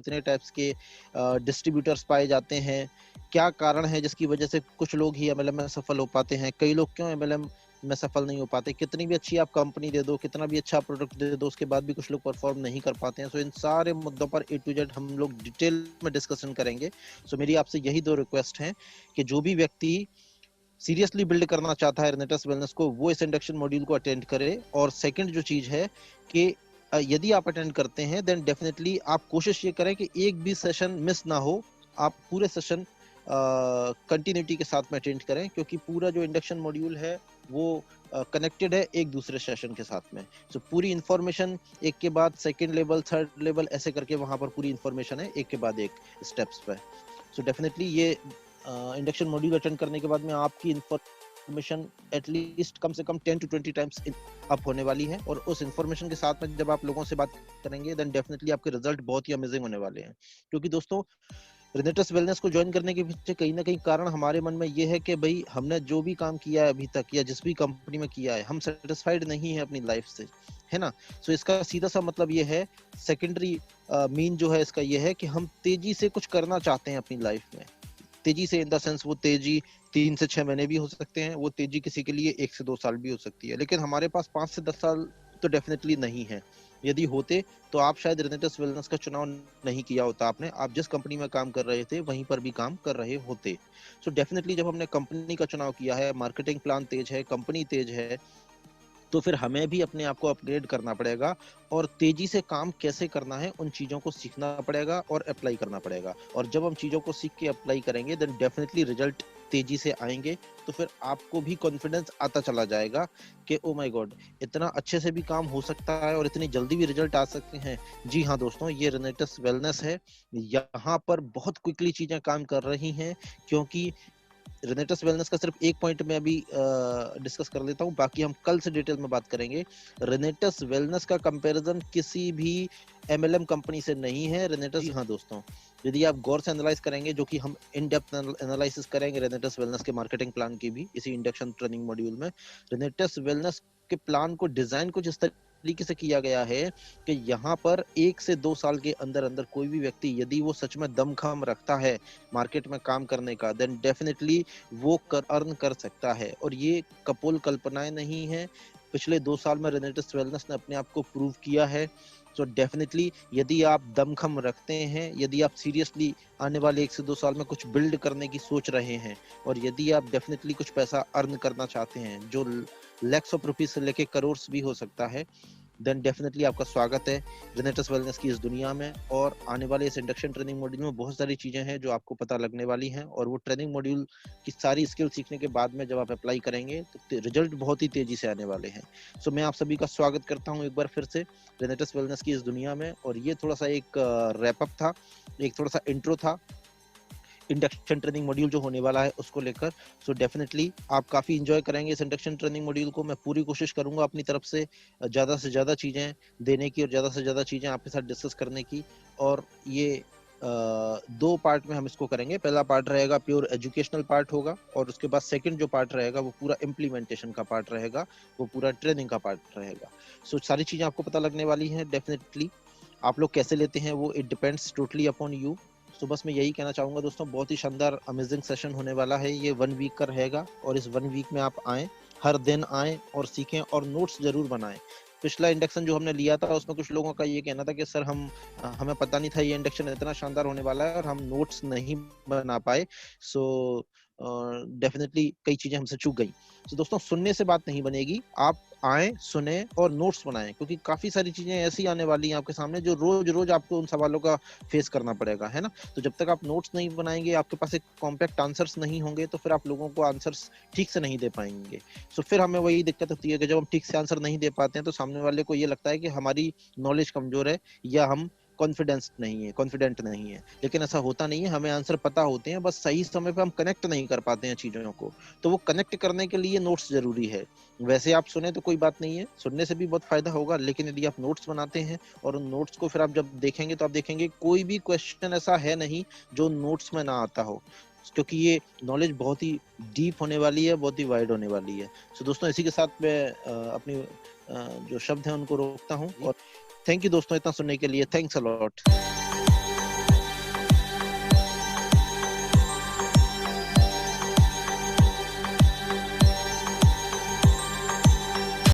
कितने टाइप्स के डिस्ट्रीब्यूटर्स पाए जाते हैं, क्या कारण है जिसकी वजह से कुछ लोग ही एमएलएम में सफल हो पाते हैं, कई लोग क्यों एमएलएम में सफल नहीं हो पाते, कितनी भी अच्छी आप कंपनी दे दो, कितना भी अच्छा प्रोडक्ट दे दो, उसके बाद भी कुछ लोग परफॉर्म नहीं कर पाते हैं। सो इन सारे मुद्दों पर ए टू जेड हम लोग डिटेल में डिस्कशन करेंगे। सो मेरी आपसे यही 2 रिक्वेस्ट हैं कि जो भी व्यक्ति सीरियसली बिल्ड करना चाहता है रेनेटस वेलनेस को, वो इस इंडक्शन मॉड्यूल को अटेंड करे। और सेकंड जो चीज है कि यदि आप अटेंड करते हैं देन डेफिनेटली आप कोशिश ये करें कि एक भी सेशन मिस ना हो, आप पूरे सेशन कंटिन्यूटी के साथ में अटेंड करें, क्योंकि पूरा जो इंडक्शन मॉड्यूल है वो कनेक्टेड है एक दूसरे सेशन के साथ में। सो पूरी इंफॉर्मेशन एक के बाद सेकंड लेवल, थर्ड लेवल, ऐसे करके वहां पर पूरी इंफॉर्मेशन है एक के बाद एक स्टेप्स पे। सो डेफिनेटली ये इंडक्शन मॉड्यूल अटेंड करने के बाद में आपकी इंफॉर्मेशन एटलीस्ट कम से कम 10 to 20 टाइम्स अप होने वाली है। और उस इंफॉर्मेशन के साथ में जब आप लोगों से बात करेंगे देन डेफिनेटली आपके रिजल्ट बहुत ही अमेजिंग होने वाले हैं। क्योंकि दोस्तों रेनेटस वेलनेस को ज्वाइन करने के पीछे कहीं ना कहीं कारण हमारे मन में ये है कि भाई हमने जो भी काम किया है अभी तक या जिस भी कंपनी में किया है, हम सेटिस्फाइड नहीं है अपनी लाइफ से, है ना। सो इसका सीधा सा मतलब ये है, सेकेंडरी मीन जो है इसका ये है कि हम तेजी से कुछ करना चाहते हैं अपनी लाइफ में। तेजी से इन द सेंस वो तेजी 3 से 6 महीने भी हो सकते हैं, वो तेजी किसी के लिए 1 से 2 साल भी हो सकती है, लेकिन हमारे पास 5 से 10 साल तो डेफिनेटली नहीं है। यदि होते तो आप शायद रेनेटस वेलनेस का चुनाव नहीं किया होता आपने, आप जिस कंपनी में काम कर रहे थे वहीं पर भी काम कर रहे होते। सो डेफिनेटली जब हमने कंपनी का चुनाव किया है, मार्केटिंग प्लान तेज है, कंपनी तेज है, तो फिर हमें भी अपने आप को अपग्रेड करना पड़ेगा और तेजी से काम कैसे करना है उन चीजों को सीखना पड़ेगा और अप्लाई करना पड़ेगा। और जब हम चीजों को सीख के अप्लाई करेंगे देन डेफिनेटली रिजल्ट तेजी से आएंगे। तो फिर आपको भी कॉन्फिडेंस आता चला जाएगा कि ओ माय गॉड, इतना अच्छे से भी काम हो सकता है और इतनी जल्दी भी रिजल्ट आ सकते हैं। जी हाँ दोस्तों, ये रेनेटस वेलनेस है, यहाँ पर बहुत क्विकली चीजें काम कर रही हैं। क्योंकि रेनेटस वेलनेस का सिर्फ एक पॉइंट में अभी डिस्कस कर लेता हूँ, बाकी हम कल से डिटेल में बात करेंगे। रेनेटस वेलनेस का कंपैरिजन किसी भी एमएलएम कंपनी से नहीं है। रेनेटस, हाँ दोस्तों, यदि आप गौर से एनालाइज करेंगे, जो कि हम इन डेप्थ एनालिसिस करेंगे रेनेटस वेलनेस के मार्केटिंग प्लान की भी इसी इंडक्शन ट्रेनिंग मॉड्यूल में। रेनेटस वेलनेस के प्लान को डिजाइन कुछ इस तरीके से किया गया है कि यहाँ पर 1 से 2 साल के अंदर अंदर कोई भी व्यक्ति यदि वो सच में दमखम रखता है मार्केट में काम करने का देन डेफिनेटली वो अर्न कर सकता है। और ये कपोल कल्पनाएं नहीं है, पिछले 2 साल में रेनेटस वेलनेस ने अपने आप को प्रूव किया है। तो डेफिनेटली यदि आप दमखम रखते हैं, यदि आप सीरियसली आने वाले 1 से 2 साल में कुछ बिल्ड करने की सोच रहे हैं, और यदि आप डेफिनेटली कुछ पैसा अर्न करना चाहते हैं जो लैक्स ऑफ रुपीज से लेके करोड़ भी हो सकता है, देन डेफिनेटली आपका स्वागत है रेनेटस वेलनेस की इस दुनिया में। और आने वाले इस इंडक्शन ट्रेनिंग मॉड्यूल में बहुत सारी चीजें हैं जो आपको पता लगने वाली हैं, और वो ट्रेनिंग मॉड्यूल की सारी स्किल सीखने के बाद में जब आप अप्लाई करेंगे तो रिजल्ट बहुत ही तेजी से आने वाले हैं। सो मैं आप सभी का स्वागत करता हूं एक बार फिर से रेनेटस वेलनेस की इस दुनिया में। और ये थोड़ा सा एक रैपअप था, एक थोड़ा सा इंट्रो था इंडक्शन ट्रेनिंग मॉड्यूल जो होने वाला है उसको लेकर। सो डेफिनेटली आप काफी इंजॉय करेंगे इस इंडक्शन ट्रेनिंग मॉड्यूल को। मैं पूरी कोशिश करूंगा अपनी तरफ से ज्यादा चीजें देने की और ज्यादा से ज्यादा चीजें आपके साथ डिस्कस करने की। और ये 2 पार्ट में हम इसको करेंगे। पहला पार्ट रहेगा प्योर एजुकेशनल पार्ट होगा, और उसके बाद सेकंड जो पार्ट रहेगा वो पूरा इम्प्लीमेंटेशन का पार्ट रहेगा, वो पूरा ट्रेनिंग का पार्ट रहेगा। सो सारी चीजें आपको पता लगने वाली हैं। डेफिनेटली आप लोग कैसे लेते हैं वो it depends totally upon you. तो बस मैं यही कहना चाहूंगा दोस्तों, बहुत ही शानदार अमेजिंग सेशन होने वाला है। ये 1 वीक का रहेगा, और इस 1 वीक में आप आए, हर दिन आए और सीखें और नोट्स जरूर बनाएं। पिछला इंडक्शन जो हमने लिया था उसमें कुछ लोगों का ये कहना था कि सर हमें पता नहीं था ये इंडक्शन इतना शानदार होने वाला है और हम नोट्स नहीं बना पाए। सो डेफिनेटली कई चीजें हमसे चूक गई। तो दोस्तों, सुनने से बात नहीं बनेगी, आप आए, सुने और नोट्स बनाएं, क्योंकि काफी सारी चीजें ऐसी आने वाली हैं आपके सामने जो रोज रोज आपको उन सवालों का फेस करना पड़ेगा, है ना। तो जब तक आप नोट्स नहीं बनाएंगे, आपके पास एक कॉम्पैक्ट आंसर्स नहीं होंगे, तो फिर आप लोगों को आंसर्स ठीक से नहीं दे पाएंगे। सो फिर हमें वही दिक्कत होती है कि जब हम ठीक से आंसर नहीं दे पाते हैं तो सामने वाले को ये लगता है कि हमारी नॉलेज कमजोर है या हम कॉन्फिडेंट नहीं है। लेकिन ऐसा होता नहीं है, हमें आंसर पता होते हैं, बस सही समय पे हम कनेक्ट नहीं कर पाते हैं चीजों को। तो वो कनेक्ट करने के लिए नोट्स जरूरी है। वैसे आप सुने तो कोई बात नहीं है, सुनने से भी बहुत फायदा होगा, लेकिन यदि आप नोट्स बनाते हैं और उन नोट्स को फिर आप जब देखेंगे तो आप देखेंगे कोई भी क्वेश्चन ऐसा है नहीं जो नोट्स में ना आता हो, क्योंकि ये नॉलेज बहुत ही डीप होने वाली है, बहुत ही वाइड होने वाली है। सो दोस्तों, इसी के साथ मैं अपनी जो शब्द है उनको रोकता हूँ। और थैंक यू दोस्तों इतना सुनने के लिए। Thanks a lot.